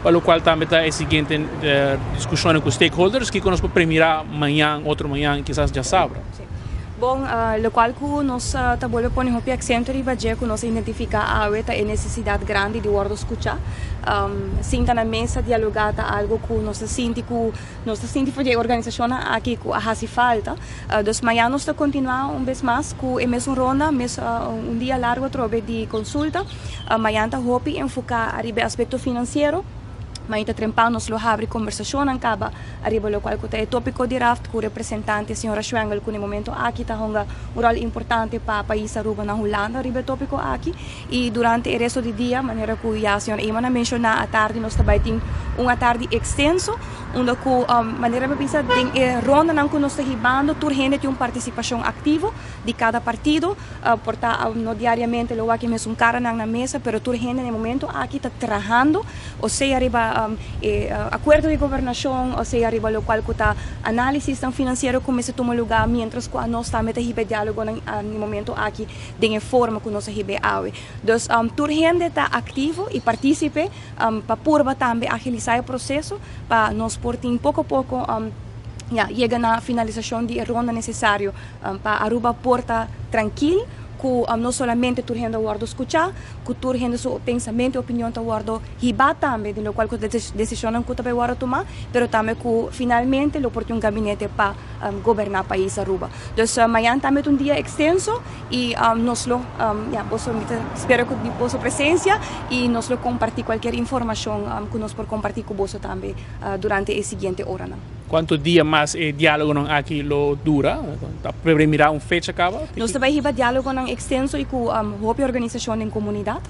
para lo cual también está la siguiente discusión con stakeholders que nos primirá mañana, otro mañana, quizás ya sabrá. Sí. Bom, lo qual que nós vuelve poner un accento riba que nós identifica a necessidade grande de guardo escuchar, sinta na mesa dialogata algo que nós sente que a organização aqui que hace falta, dos amanhã nós continuar vez mais com a mesma ronda, dia largo através de consulta, amanhã tá hope enfocar arriba aspecto financeiro. Mas trempão nos lo abre conversação acaba arriba lo qual é tópico de raft com o representante senhora Schwengel que no momento aqui tá honga rol importante para país Aruba na Holanda arriba tópico aqui e durante o resto do dia maneira que a senhora Emana mencionar a tarde nós também tem uma tarde extenso onde que maneira para pensar tem ronda não que nós está ribando turgente tem uma participação ativa de cada partido portar no diariamente lo aqui mesmo cara na mesa pero turgente no momento aqui está trabalhando ou seja arriba acordo de governação, ou seja, arriba lo qual está análise financeiro começa a tomar lugar, mientras que nós também temos diálogo no momento aqui de forma que nós temos hoje. Então, toda gente está ativo e participe para purba também agilizar o processo, para nós portem pouco a pouco chegar na finalização de ronda necessário para Aruba porta tranquilo. Que não somente tu renda guardo escuchar, que tu renda seu pensamento e opinião tu guardo hiba também, de lo qual que decisão que tu guardo tomar, pero também que finalmente lo porte gabinete para governar o país Aruba. Então amanhã também dia extenso e nós lo espero que de vossa presença e nós lo compartir qualquer informação que nós por compartir com você também durante a seguinte hora. Quanto dia mais o diálogo aqui lo dura? Primeira fecha acaba? Nós também temos diálogo extenso e com a organização em comunidade.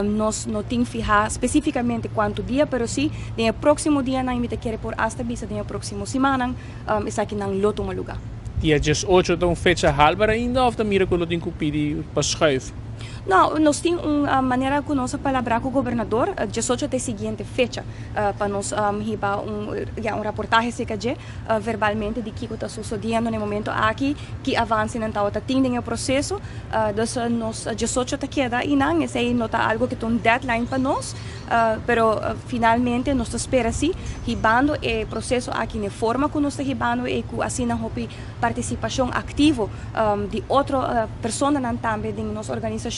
Nós não temos fijar especificamente quanto dia, mas sim, no próximo dia, nós vamos querer por hasta visa, na próxima semana, está aqui no loto lugar. Dia 18 é uma fecha halber ainda ou também que lo tem que pedir para schuiven? Não, nós temos uma maneira que nós falar com o governador, 18 da seguinte fecha, para nós riba reportagem CKG verbalmente de que está sucedendo no momento aqui, que avança em tal atendem o processo, então nós 18 está queda e não, esse aí não está algo que tem um deadline para nós, pero finalmente nós espera sim, ribando o processo aqui na forma que nós está ribando e que assim não houve participação ativa de outra pessoa também de nossa organização,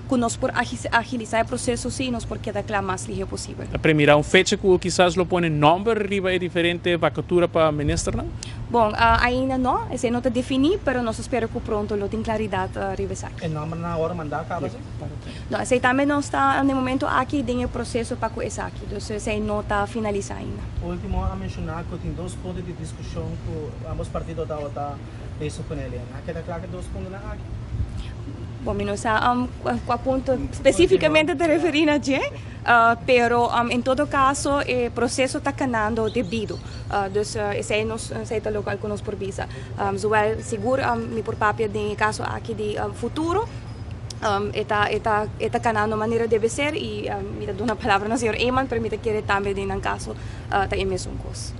que nós por agilizar o processo sim, nós por quedar claro mais ligero possível. A primeira fecha que quizás lo pone número riba é diferente vacatura para ministro, não? Bom, ainda não, esse não está definido, mas nós esperamos que pronto lo tem claridade riba aqui. E não na hora mandar acaba assim? Não, esse também não está no momento aqui tem o processo para que esse aqui, então esse não está finalizado ainda. O último a mencionar que tem dois pontos de discussão que ambos partidos estão isso com ele. Queda claro que dois pontos aqui. Bom, não sei qual ponto especificamente te referir a gente, pero em todo caso o processo está caminhando devido. Então, esse é o local que nós por visa. Seguro, me por papel de caso aqui de futuro, está caminhando maneira deve ser e me dá uma palavra na senhora Eman, permite que ele também em caso está em mesmo coisa.